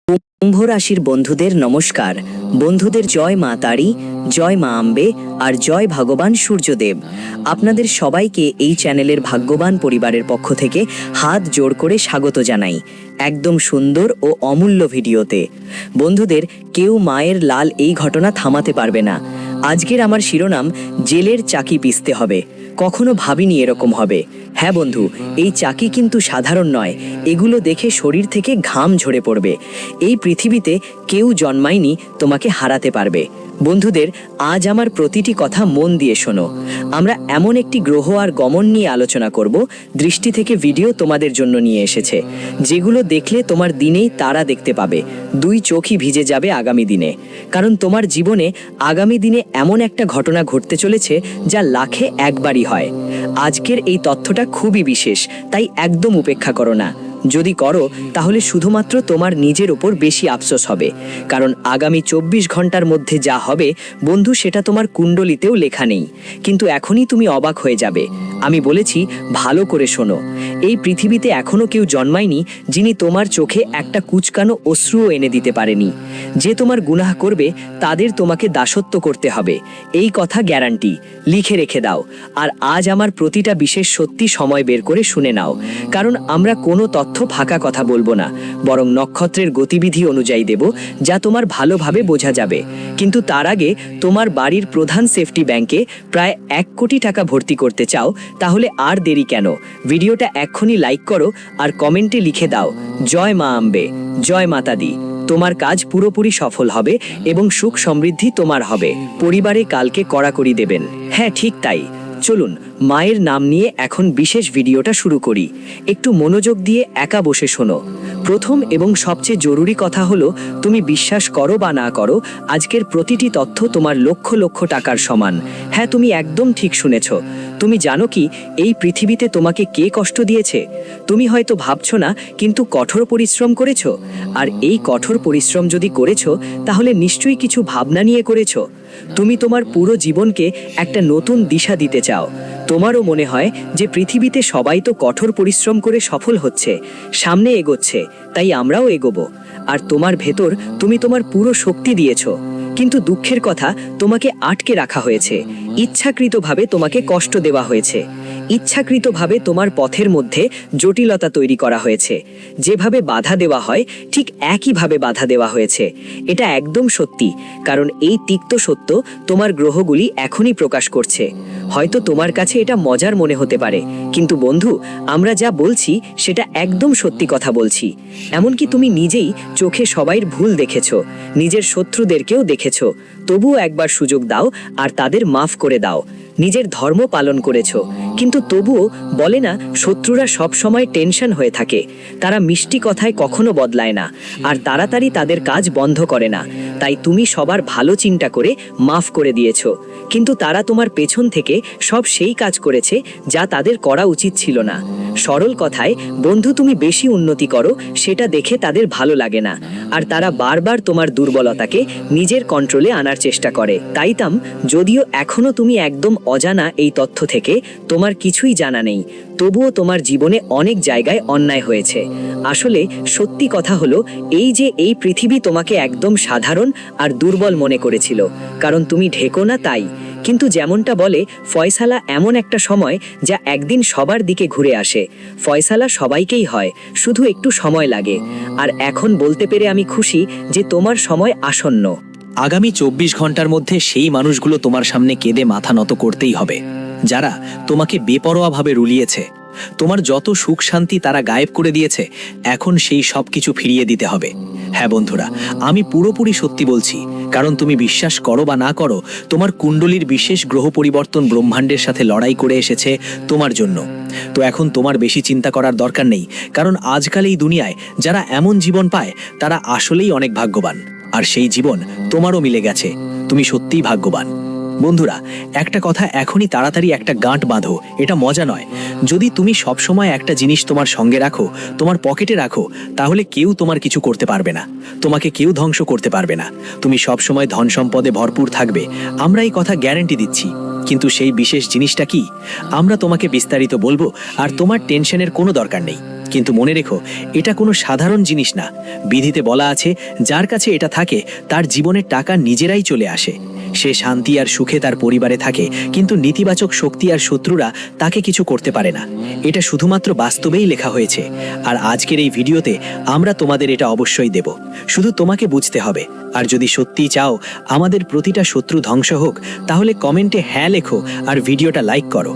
কুম্ভ রাশির বন্ধুদের নমস্কার। বন্ধুদের জয় মা তারি, জয় মা আম্বে আর জয় ভগবান সূর্যদেব। আপনাদের সবাইকে এই চ্যানেলের ভাগ্যবান পরিবারের পক্ষ থেকে হাত জোড় করে স্বাগত জানাই একদম সুন্দর ও অমূল্য ভিডিওতে। বন্ধুদের কেউ মায়ের লাল এই ঘটনা থামাতে পারবে না। আজকের আমার শিরোনাম জেলের চাকি পিষতে হবে। কখনো ভাবিনি এরকম হবে। হ্যাঁ বন্ধু, এই চাকি কিন্তু সাধারণ নয়। এগুলো দেখে শরীর থেকে ঘাম ঝরে পড়বে। এই পৃথিবীতে কেউ জন্মায়নি তোমাকে হারাতে পারবে। বন্ধুদের আজ আমার প্রতিটি কথা মন দিয়ে শোনো। আমরা এমন একটি গ্রহ আর গমন নিয়ে আলোচনা করব, দৃষ্টি থেকে ভিডিও তোমাদের জন্য নিয়ে এসেছে, যেগুলো দেখলে তোমার দিনেই তারা দেখতে পাবে। দুই চোখই ভিজে যাবে আগামী দিনে। কারণ তোমার জীবনে আগামী দিনে এমন একটা ঘটনা ঘটতে চলেছে যা লাখে একবারই হয়। আজকের এই তথ্যটা খুবই বিশেষ, তাই একদম উপেক্ষা করো না। যদি করো তাহলে শুধুমাত্র তোমার নিজের ওপর বেশি আফসোস হবে। কারণ আগামী 24 ঘন্টার মধ্যে যা হবে বন্ধু, সেটা তোমার কুণ্ডলিতেও লেখা নেই। কিন্তু এখনই তুমি অবাক হয়ে যাবে। আমি বলেছি, ভালো করে শোনো। এই পৃথিবীতে এখনো কেউ জন্মায়নি যিনি তোমার চোখে একটা কুচকানো অশ্রুও এনে দিতে পারেনি। যে তোমার গুনাহ করবে তাদের তোমাকে দাসত্ব করতে হবে, এই কথা গ্যারান্টি। লিখে রেখে দাও। আর আজ আমার প্রতিটা বিশেষ সত্যি সময় বের করে শুনে নাও। কারণ আমরা কোনো তথ্য ফাঁকা কথা বলবো না, বরং নক্ষত্রের গতিবিধি অনুযায়ী দেব, যা তোমার ভালোভাবে বোঝা যাবে। কিন্তু তার আগে, তোমার বাড়ির প্রধান সেফটি ব্যাংকে প্রায় 1 কোটি টাকা ভর্তি করতে চাও? তাহলে আর দেরি কেন? ভিডিওটা এক্ষুনি লাইক করো আর কমেন্টে লিখে দাও, জয় মা আম্বে, জয় মাতা দি। তোমার কাজ পুরোপুরি সফল হবে এবং সুখ সমৃদ্ধি তোমার হবে। পরিবারে কালকে কড়াকড়ি দেবেন। হ্যাঁ, ঠিক তাই। চলুন মায়ের নাম নিয়ে এখন বিশেষ ভিডিওটা শুরু করি। একটু মনোযোগ দিয়ে একা বসে শোনো। প্রথম এবং সবচেয়ে জরুরি কথা হলো, তুমি বিশ্বাস করো বা না করো, আজকের প্রতিটি তথ্য তোমার লক্ষ লক্ষ টাকার সমান। হ্যাঁ, তুমি একদম ঠিক শুনেছ। তুমি জানো কি এই পৃথিবীতে তোমাকে কে কষ্ট দিয়েছে? তুমি হয়তো ভাবছো না, কিন্তু কঠোর পরিশ্রম করেছো। আর এই কঠোর পরিশ্রম যদি করেছো, তাহলে নিশ্চয়ই কিছু ভাবনা নিয়ে করেছো। তুমি তোমার পুরো জীবনকে একটা নতুন দিশা দিতে চাও। তোমারও মনে হয় যে পৃথিবীতে সবাই তো কঠোর পরিশ্রম করে সফল হচ্ছে, সামনে এগোচ্ছে, তাই আমরাও এগোবো। আর তোমার ভেতর তুমি তোমার পুরো শক্তি দিয়েছো। কিন্তু দুঃখের কথা, তোমাকে আটকে রাখা হয়েছে। ইচ্ছাকৃতভাবে তোমাকে কষ্ট দেওয়া হয়েছে। ইচ্ছাকৃতভাবে তোমার পথের মধ্যে জটিলতা তৈরি করা হয়েছে। যেভাবে বাধা দেওয়া হয় ঠিক একইভাবে বাধা দেওয়া হয়েছে। এটা একদম সত্যি, কারণ এই তিক্ত সত্য তোমার গ্রহগুলি এখনই প্রকাশ করছে। হয়তো তোমার কাছে এটা মজার মনে হতে পারে, কিন্তু বন্ধু, আমরা যা বলছি সেটা একদম সত্যি কথা বলছি। এমনকি তুমি নিজেই চোখে সবাইর ভুল দেখেছো, নিজের শত্রুদেরকেও দেখেছো। তবুও একবার সুযোগ দাও আর তাদের মাফ করে দাও। নিজের ধর্ম পালন করেছো, কিন্তু তবুও বলে না, শত্রুরা সব সময় টেনশন হয়ে থাকে। তারা মিষ্টি কথায় কখনো বদলায় না, আর তাড়াতাড়ি তাদের কাজ বন্ধ করে না। তাই তুমি সবার ভালো চিন্তা করে মাফ করে দিয়েছো, কিন্তু তারা তোমার পেছন থেকে সব সেই কাজ করেছে যা তাদের করা উচিত ছিল না। সরল কথায় বন্ধু, তুমি বেশি উন্নতি করো সেটা দেখে তাদের ভালো লাগে না, আর তারা বারবার তোমার দুর্বলতাকে নিজের কন্ট্রোলে আনার চেষ্টা করে। তাইতাম, যদিও এখনো তুমি একদম অজানা এই তথ্য থেকে, তোমার কিছুই জানা নেই, তবুও তোমার জীবনে অনেক জায়গায় অন্যায় হয়েছে। আসলে সত্যি কথা হলো এই যে এই পৃথিবী তোমাকে একদম সাধারণ আর দুর্বল মনে করেছিল, কারণ তুমি ঢেকো না তাই। কিন্তু যেমনটা বলে, ফয়সালা এমন একটা সময় যা একদিন সবার দিকে ঘুরে আসে। ফয়সালা সবাইকেই হয়, শুধু একটু সময় লাগে। আর এখন বলতে পেরে আমি খুশি যে তোমার সময় আসন্ন। আগামী 24 ঘন্টার মধ্যে সেই মানুষগুলো তোমার সামনে কেঁদে মাথা নত করতেই হবে, যারা তোমাকে বেপরোয়াভাবে রুলিয়েছে। তোমার যত সুখ শান্তি তারা গায়েব করে দিয়েছে, এখন সেই সব কিছু ফিরিয়ে দিতে হবে। হ্যাঁ বন্ধুরা, আমি পুরোপুরি সত্যি বলছি, কারণ তুমি বিশ্বাস করো বা না করো, তোমার কুণ্ডলীর বিশেষ গ্রহ পরিবর্তন ব্রহ্মাণ্ডের সাথে লড়াই করে এসেছে তোমার জন্য। তো এখন তোমার বেশি চিন্তা করার দরকার নেই, কারণ আজকাল এই দুনিয়ায় যারা এমন জীবন পায় তারা আসলেই অনেক ভাগ্যবান। আর সেই জীবন তোমারও মিলে গেছে। তুমি সত্যিই ভাগ্যবান। বন্ধুরা, একটা কথা এখনই তাড়াতাড়ি একটা গাঁট বাঁধো, এটা মজা নয়। যদি তুমি সবসময় একটা জিনিস তোমার সঙ্গে রাখো, তোমার পকেটে রাখো, তাহলে কেউ তোমার কিছু করতে পারবে না, তোমাকে কেউ ধ্বংস করতে পারবে না। তুমি সবসময় ধন সম্পদে ভরপুর থাকবে, আমরা এই কথা গ্যারান্টি দিচ্ছি। কিন্তু সেই বিশেষ জিনিসটা কি, আমরা তোমাকে বিস্তারিত বলবো, আর তোমার টেনশনের কোনো দরকার নেই। কিন্তু মনে রেখো, এটা কোনো সাধারণ জিনিস না। বিধিতে বলা আছে, যার কাছে এটা থাকে তার জীবনের টাকা নিজেরাই চলে আসে। সে শান্তি আর সুখে তার পরিবারে থাকে, কিন্তু নেতিবাচক শক্তি আর শত্রুরা তাকে কিছু করতে পারে না। এটা শুধুমাত্র বাস্তবেই লেখা হয়েছে। আর আজকের এই ভিডিওতে আমরা তোমাদের এটা অবশ্যই দেব। শুধু তোমাকে বুঝতে হবে। আর যদি সত্যিই চাও আমাদের প্রতিটা শত্রু ধ্বংস হোক, তাহলে কমেন্টে হ্যাঁ লেখো আর ভিডিওটা লাইক করো।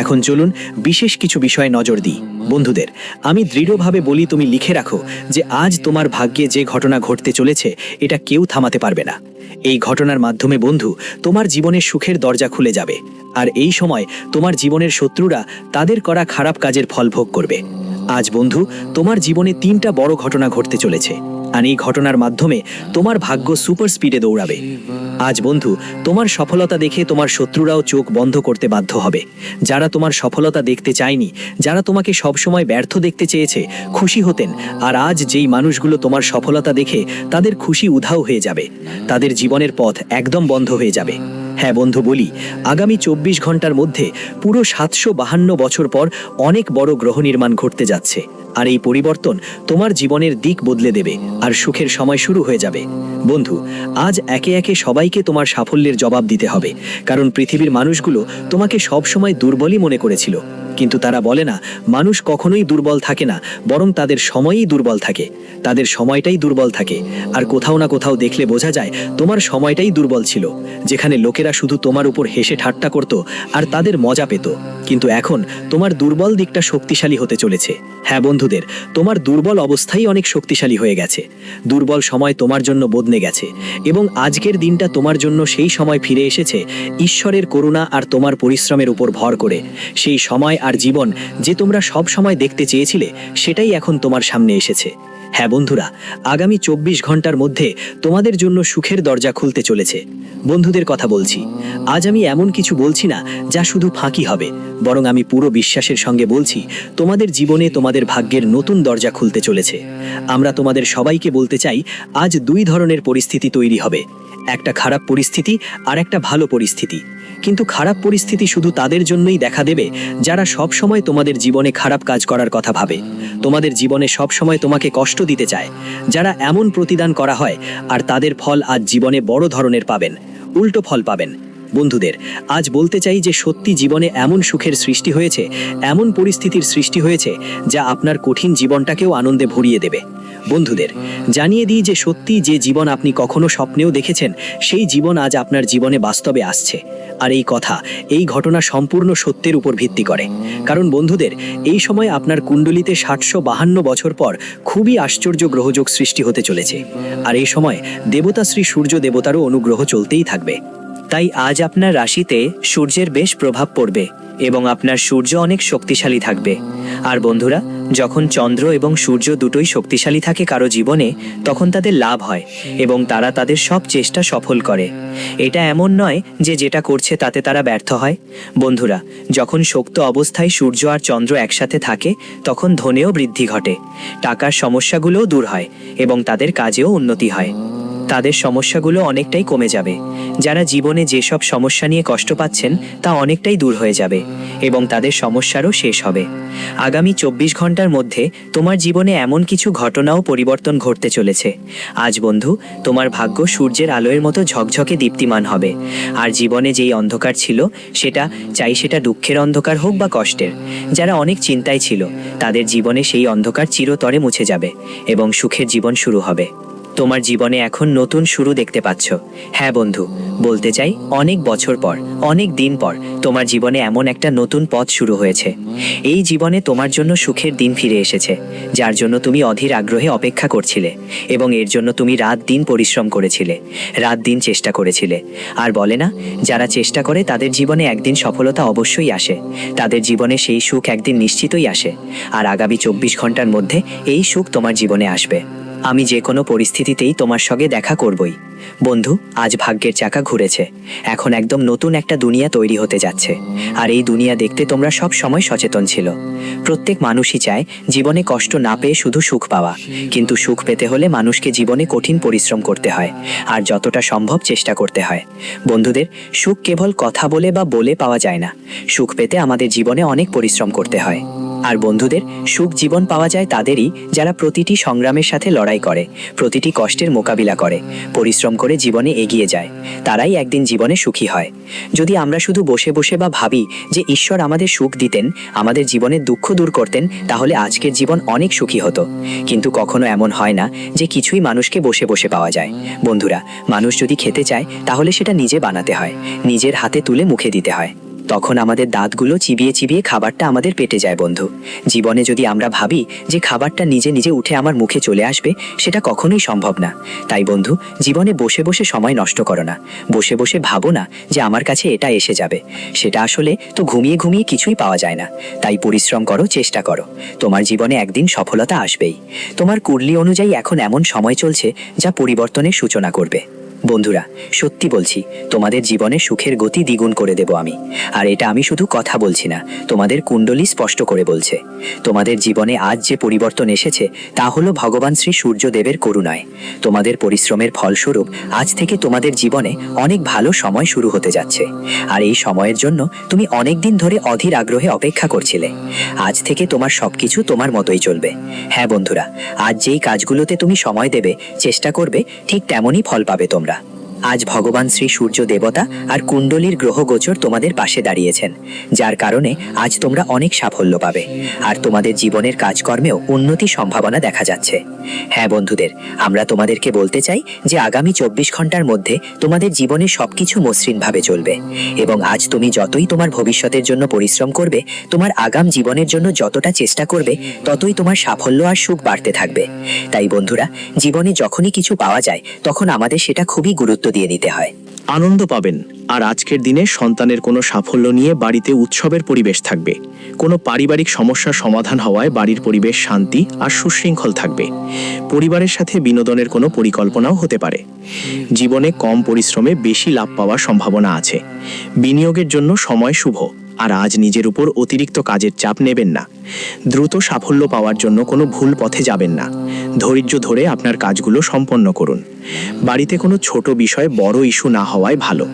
এখন চলুন বিশেষ কিছু বিষয়ে নজর দিই। বন্ধুদের, আমি দৃঢ়ভাবে বলি, তুমি লিখে রাখো যে আজ তোমার ভাগ্যে যে ঘটনা ঘটতে চলেছে এটা কেউ থামাতে পারবে না। এই ঘটনার মাধ্যমে বন্ধু, তোমার জীবনের সুখের দরজা খুলে যাবে। আর এই সময় তোমার জীবনের শত্রুরা তাদের করা খারাপ কাজের ফল ভোগ করবে। আজ বন্ধু, তোমার জীবনে 3টা বড় ঘটনা ঘটতে চলেছে। আর এই ঘটনার মাধ্যমে তোমার ভাগ্য সুপার স্পিডে দৌড়াবে। আজ বন্ধু, তোমার সফলতা দেখে তোমার শত্রুরাও চোখ বন্ধ করতে বাধ্য হবে। যারা তোমার সফলতা দেখতে চায়নি, যারা তোমাকে সবসময় ব্যর্থ দেখতে চেয়েছে, খুশি হতেন, আর আজ যেই মানুষগুলো তোমার সফলতা দেখে তাদের খুশি উধাও হয়ে যাবে, তাদের জীবনের পথ একদম বন্ধ হয়ে যাবে। হ্যাঁ বন্ধু, বলি, আগামী 24 ঘন্টার মধ্যে পুরো 752 বছর পর অনেক বড় গ্রহ নির্মাণ ঘটতে যাচ্ছে। আর এই পরিবর্তন তোমার জীবনের দিক বদলে দেবে, আর সুখের সময় শুরু হয়ে যাবে। বন্ধু, আজ একে একে সবাইকে তোমার সাফল্যের জবাব দিতে হবে। কারণ পৃথিবীর মানুষগুলো তোমাকে সবসময় দুর্বলই মনে করেছিল। কিন্তু তারা বলে না, মানুষ কখনোই দুর্বল থাকে না, বরং তাদের সময়ই দুর্বল থাকে। তাদের সময়টাই দুর্বল থাকে। আর কোথাও না কোথাও দেখলে বোঝা যায় তোমার সময়টাই দুর্বল ছিল, যেখানে লোকেরা শুধু তোমার উপর হেসে ঠাট্টা করত আর তাদের মজা পেত। কিন্তু এখন তোমার দুর্বল দিকটা শক্তিশালী হতে চলেছে। হ্যাঁ বন্ধুদের, তোমার দুর্বল অবস্থাই অনেক শক্তিশালী হয়ে গেছে। দুর্বল সময় তোমার জন্য বদলে গেছে, এবং আজকের দিনটা তোমার জন্য সেই সময় ফিরে এসেছে ঈশ্বরের করুণা আর তোমার পরিশ্রমের উপর ভর করে। সেই সময় আর জীবন যে তোমরা সব সময় দেখতে চেয়েছিলে, সেটাই এখন তোমার সামনে এসেছে। হ্যাঁ বন্ধুরা, আগামী 24 ঘন্টার মধ্যে তোমাদের জন্য সুখের দরজা খুলতে চলেছে। বন্ধুদের কথা বলছি, আজ আমি এমন কিছু বলছি না যা শুধু ফাঁকি হবে, বরং আমি পুরো বিশ্বাসের সঙ্গে বলছি, তোমাদের জীবনে তোমাদের ভাগ্যের নতুন দরজা খুলতে চলেছে। আমরা তোমাদের সবাইকে বলতে চাই, আজ 2 ধরনের পরিস্থিতি তৈরি হবে। একটা খারাপ পরিস্থিতি আর একটা ভালো পরিস্থিতি। কিন্তু খারাপ পরিস্থিতি শুধু তাদের জন্যই দেখা দেবে যারা সব সময় তোমাদের জীবনে খারাপ কাজ করার কথা ভাবে, তোমাদের জীবনে সব সময় তোমাকে কষ্ট দিতে চায়। যারা এমন প্রতিদান করা হয়, আর তাদের ফল আজ জীবনে বড় ধরনের পাবেন, উল্টো ফল পাবেন। বন্ধুদের, আজ বলতে চাই যে সত্যি জীবনে এমন সুখের সৃষ্টি হয়েছে, এমন পরিস্থিতির সৃষ্টি হয়েছে যা আপনার কঠিন জীবনটাকেও আনন্দে ভরিয়ে দেবে। বন্ধুদের, জানিয়ে দিই যে সত্যি যে জীবন আপনি কখনো স্বপ্নেও দেখেছেন, সেই জীবন আজ আপনার জীবনে বাস্তবে আসছে। আর এই কথা, এই ঘটনা সম্পূর্ণ সত্যের উপর ভিত্তি করে। কারণ বন্ধুদের, এই সময় আপনার কুণ্ডলিতে 752 বছর পর খুবই আশ্চর্য গ্রহযোগ সৃষ্টি হতে চলেছে। আর এই সময় দেবতা শ্রী সূর্য দেবতারও অনুগ্রহ চলতেই থাকবে। তাই আজ আপনার রাশিতে সূর্যের বেশ প্রভাব পড়বে, এবং আপনার সূর্য অনেক শক্তিশালী থাকবে। আর বন্ধুরা, যখন চন্দ্র এবং সূর্য দুটোই শক্তিশালী থাকে কারো জীবনে, তখন তাদের লাভ হয় এবং তারা তাদের সব চেষ্টা সফল করে। এটা এমন নয় যে যেটা করছে তাতে তারা ব্যর্থ হয়। বন্ধুরা, যখন শক্ত অবস্থায় সূর্য আর চন্দ্র একসাথে থাকে, তখন ধনেও বৃদ্ধি ঘটে, টাকার সমস্যাগুলোও দূর হয়, এবং তাদের কাজেও উন্নতি হয়। তাদের সমস্যাগুলো অনেকটাই কমে যাবে। যারা জীবনে যেসব সমস্যা নিয়ে কষ্ট পাচ্ছেন তা অনেকটাই দূর হয়ে যাবে, এবং তাদের সমস্যারও শেষ হবে। আগামী 24 ঘন্টার মধ্যে তোমার জীবনে এমন কিছু ঘটনাও পরিবর্তন ঘটতে চলেছে। আজ বন্ধু, তোমার ভাগ্য সূর্যের আলোর মতো ঝকঝকে দীপ্তিমান হবে। আর জীবনে যেই অন্ধকার ছিল, সেটা দুঃখের অন্ধকার হোক বা কষ্টের, যারা অনেক চিন্তায় ছিল, তাদের জীবনে সেই অন্ধকার চিরতরে মুছে যাবে এবং সুখের জীবন শুরু হবে। তোমার জীবনে এখন নতুন শুরু দেখতে পাচ্ছ। হ্যাঁ বন্ধু, বলতে চাই, অনেক বছর পর, অনেক দিন পর তোমার জীবনে এমন একটা নতুন পথ শুরু হয়েছে। এই জীবনে তোমার জন্য সুখের দিন ফিরে এসেছে, যার জন্য তুমি অধীর আগ্রহে অপেক্ষা করছিলে, এবং এর জন্য তুমি রাত দিন পরিশ্রম করেছিলে, রাত দিন চেষ্টা করেছিলে। আর বলে না, যারা চেষ্টা করে তাদের জীবনে একদিন সফলতা অবশ্যই আসে, তাদের জীবনে সেই সুখ একদিন নিশ্চিতই আসে। আর আগামী 24 ঘন্টার মধ্যে এই সুখ তোমার জীবনে আসবে। আমি যে কোনো পরিস্থিতিতেই তোমার সঙ্গে দেখা করবই। বন্ধু, আজ ভাগ্যের চাকা ঘুরেছে। এখন একদম নতুন একটা দুনিয়া তৈরি হতে যাচ্ছে। আর এই দুনিয়া দেখতে তোমরা সব সময় সচেতন ছিল। প্রত্যেক মানুষই চায় জীবনে কষ্ট না পেয়ে শুধু সুখ পাওয়া, কিন্তু সুখ পেতে হলে মানুষকে জীবনে কঠিন পরিশ্রম করতে হয়, আর যতটা সম্ভব চেষ্টা করতে হয়। বন্ধুদের, সুখ কেবল কথা বলে বা বলে পাওয়া যায় না। সুখ পেতে আমাদের জীবনে অনেক পরিশ্রম করতে হয়। আর বন্ধুদের, সুখ জীবন পাওয়া যায় তাদেরই যারা প্রতিটি সংগ্রামের সাথে লড়াই করে, প্রতিটি কষ্টের মোকাবিলা করে, পরিশ্রম করে জীবনে এগিয়ে যায়। তারাই একদিন জীবনে সুখী হয়। যদি আমরা শুধু বসে বসে বা ভাবি যে ঈশ্বর আমাদের সুখ দিতেন, আমাদের জীবনের দুঃখ দূর করতেন, তাহলে আজকের জীবন অনেক সুখী হতো। কিন্তু কখনো এমন হয় না যে কিছুই মানুষকে বসে বসে পাওয়া যায়। বন্ধুরা, মানুষ যদি খেতে চায় তাহলে সেটা নিজে বানাতে হয়, নিজের হাতে তুলে মুখে দিতে হয়। তখন আমাদের দাঁতগুলো চিবিয়ে চিবিয়ে খাবারটা আমাদের পেটে যায়। বন্ধু, জীবনে যদি আমরা ভাবি যে খাবারটা নিজে নিজে উঠে আমার মুখে চলে আসবে, সেটা কখনোই সম্ভব না। তাই বন্ধু, জীবনে বসে বসে সময় নষ্ট করো না। বসে বসে ভাবো না যে আমার কাছে এটা এসে যাবে। সেটা আসলে তো ঘুমিয়ে ঘুমিয়ে কিছুই পাওয়া যায় না। তাই পরিশ্রম করো, চেষ্টা করো। তোমার জীবনে একদিন সফলতা আসবেই। তোমার কুণ্ডলী অনুযায়ী এখন এমন সময় চলছে যা পরিবর্তনের সূচনা করবে। বন্ধুরা, সত্যি বলছি, তোমাদের জীবনে সুখের গতি দ্বিগুণ করে দেব আমি। আর এটা আমি শুধু কথা বলছি না, তোমাদের কুণ্ডলী স্পষ্ট করে বলছে। তোমাদের জীবনে আজ যে পরিবর্তন এসেছে তা হলো ভগবান শ্রী সূর্যদেবের করুণায়। তোমাদের পরিশ্রমের ফলস্বরূপ আজ থেকে তোমাদের জীবনে অনেক ভালো সময় শুরু হতে যাচ্ছে। আর এই সময়ের জন্য তুমি অনেক দিন ধরে অধীর আগ্রহে অপেক্ষা করছিলে। আজ থেকে তোমার সবকিছু তোমার মতোই চলবে। হ্যাঁ বন্ধুরা, আজ যেই কাজগুলোতে তুমি সময় দেবে, চেষ্টা করবে, ঠিক তেমনই ফল পাবে তোমরা। আজ ভগবান শ্রী সূর্য দেবতা আর কুণ্ডলীর গ্রহ গোচর তোমাদের পাশে দাঁড়িয়েছেন, যার কারণে আজ তোমরা অনেক সাফল্য পাবে। আর তোমাদের জীবনের কাজকর্মেও উন্নতি সম্ভাবনা দেখা যাচ্ছে। হ্যাঁ বন্ধুদের, আমরা তোমাদেরকে বলতে চাই যে আগামী 24 ঘন্টার মধ্যে তোমাদের জীবনে সবকিছু মসৃণভাবে চলবে। এবং আজ তুমি যতই তোমার ভবিষ্যতের জন্য পরিশ্রম করবে, তোমার আগাম জীবনের জন্য যতটা চেষ্টা করবে, ততই তোমার সাফল্য আর সুখ বাড়তে থাকবে। তাই বন্ধুরা, জীবনে যখনই কিছু পাওয়া যায় তখন আমাদের সেটা খুবই গুরুত্ব দিয়ে নিতে হয়। আনন্দ পাবেন। আর আজকের দিনে সন্তানের কোনো সাফল্য নিয়ে বাড়িতে উৎসবের পরিবেশ থাকবে। কোনো পারিবারিক সমস্যার সমাধান হওয়ায় বাড়ির পরিবেশ শান্তি আর সুশৃঙ্খল থাকবে। পরিবারের সাথে বিনোদনের কোনো পরিকল্পনাও হতে পারে। জীবনে কম পরিশ্রমে বেশি লাভ পাওয়ার সম্ভাবনা আছে। বিনিয়োগের জন্য সময় শুভ। আর আজ নিজের উপর অতিরিক্ত কাজের চাপ নেবেন না। দ্রুত সাফল্য পাওয়ার জন্য কোনো ভুল পথে যাবেন না। ধৈর্য ধরে আপনার কাজগুলো সম্পন্ন করুন। বাড়িতে কোনো ছোট বিষয় বড় ইস্যু না হওয়ায় ভালো,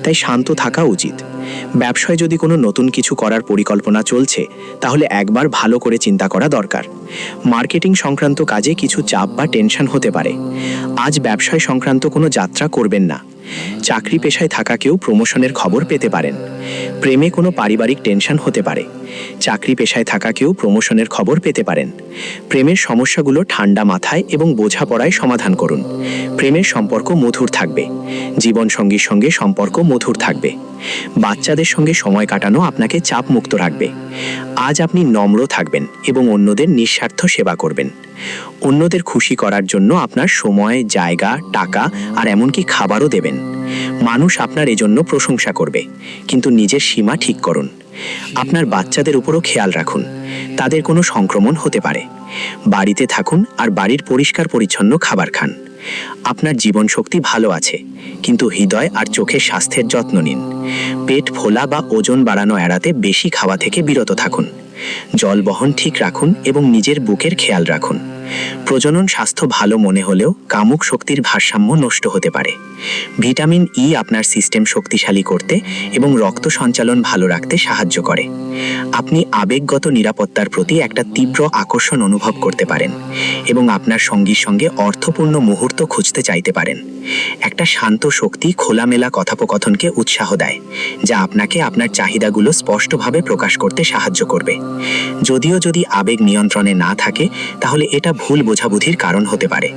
তাই শান্ত থাকা উচিত। ব্যবসায় যদি কোনো নতুন কিছু করার পরিকল্পনা চলছে, তাহলে একবার ভালো করে চিন্তা করা দরকার। মার্কেটিং সংক্রান্ত কাজে কিছু চাপ বা টেনশন হতে পারে। আজ ব্যবসায় সংক্রান্ত কোনো যাত্রা করবেন না। চাকরি পেশায় থাকা কেউ প্রমোশনের খবর পেতে পারেন। প্রেমে কোনো পারিবারিক টেনশন হতে পারে। চাকরি পেশায় থাকা কেউ প্রমোশনের খবর পেতে পারেন। প্রেমের সমস্যাগুলো ঠান্ডা মাথায় এবং বোঝাপড়ায় সমাধান করুন। প্রেমের সম্পর্ক মধুর থাকবে। জীবনসঙ্গীর সঙ্গে সম্পর্ক মধুর থাকবে। বাচ্চাদের সঙ্গে সময় কাটানো আপনাকে চাপ মুক্ত রাখবে। আজ আপনি নম্র থাকবেন এবং অন্যদের নিঃস্বার্থ সেবা করবেন। অন্যদের খুশি করার জন্য আপনার সময়, জায়গা, টাকা আর এমনকি খাবারও দেবেন। মানুষ আপনার এজন্য প্রশংসা করবে, কিন্তু নিজের সীমা ঠিক করুন। আপনার বাচ্চাদের উপরও খেয়াল রাখুন, তাদের কোনো সংক্রমণ হতে পারে। বাড়িতে থাকুন আর বাড়ির পরিষ্কার পরিচ্ছন্ন খাবার খান। আপনার জীবন শক্তি ভালো আছে, কিন্তু হৃদয় আর চোখের স্বাস্থ্যের যত্ন নিন। পেট ফোলা বা ওজন বাড়ানো এড়াতে বেশি খাওয়া থেকে বিরত থাকুন। জল বহন ঠিক রাখুন এবং নিজের বুকের খেয়াল রাখুন। প্রজনন স্বাস্থ্য ভালো মনে হলেও কামুক শক্তির ভারসাম্য নষ্ট হতে পারে। ভিটামিন ই আপনার সিস্টেম শক্তিশালী করতে এবং রক্ত সঞ্চালন ভালো রাখতে সাহায্য করে। আপনি আবেগগত নিরাপত্তার প্রতি একটা তীব্র আকর্ষণ অনুভব করতে পারেন এবং আপনার সঙ্গীর সঙ্গে অর্থপূর্ণ মুহূর্ত খুঁজতে চাইতে পারেন। একটা শান্ত শক্তি খোলামেলা কথোপকথনকে উৎসাহ দেয়, যা আপনাকে আপনার চাহিদাগুলো স্পষ্টভাবে প্রকাশ করতে সাহায্য করবে। যদি আবেগ নিয়ন্ত্রণে না থাকে, তাহলে এটা ভুল বোঝাবুঝির কারণ হতে পারে।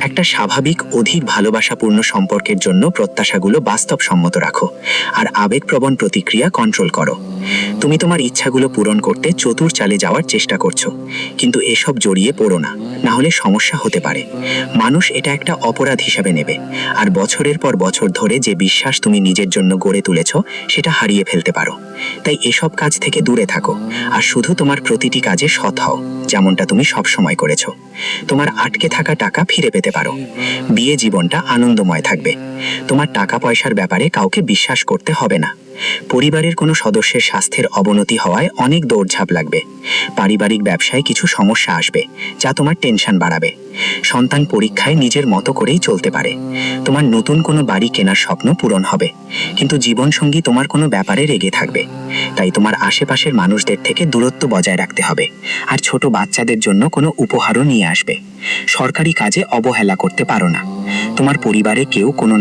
একটা স্বাভাবিক অধিক ভালোবাসাপূর্ণ সম্পর্কের জন্য প্রত্যাশাগুলো বাস্তবসম্মত রাখো আর আবেগপ্রবণ প্রতিক্রিয়া কন্ট্রোল করো। তুমি তোমার ইচ্ছাগুলো পূরণ করতে চতুর চালে যাওয়ার চেষ্টা করছো, কিন্তু এসব জড়িয়ে পড়ো না, না হলে সমস্যা হতে পারে। মানুষ এটা একটা অপরাধ হিসাবে নেবে, আর বছরের পর বছর ধরে যে বিশ্বাস তুমি নিজের জন্য গড়ে তুলেছ সেটা হারিয়ে ফেলতে পারো। তাই এসব কাজ থেকে দূরে থাকো আর শুধু তোমার প্রতিটি কাজে সৎ হও, যেমনটা তুমি সব সময় করেছো। তোমার আটকে থাকা টাকা ফিরে পেতে পারো। বিয়ে জীবনটা আনন্দময় থাকবে। তোমার টাকা পয়সার ব্যাপারে কাউকে বিশ্বাস করতে হবে না। পরিবারের কোনো সদস্যের স্বাস্থ্যের অবনতি হওয়ায় অনেক দৌড়ঝাঁপ লাগবে। পারিবারিক ব্যবসায় কিছু সমস্যা আসবে, যা তোমার টেনশন টেনশন বাড়াবে। সন্তান পরীক্ষায় নিজের মতো করেই চলতে পারে। তোমার নতুন কোনো বাড়ি কেনার স্বপ্ন পূরণ হবে, কিন্তু জীবনসঙ্গী তোমার কোনো ব্যাপারে রেগে থাকবে। তাই তোমার আশেপাশের মানুষদের থেকে দূরত্ব বজায় রাখতে হবে। আর ছোট বাচ্চাদের জন্য কোনো উপহারও নিয়ে আসবে। সরকারি কাজে অবহেলা করতে পারো না। তোমার পরিবারে কেউ কোনো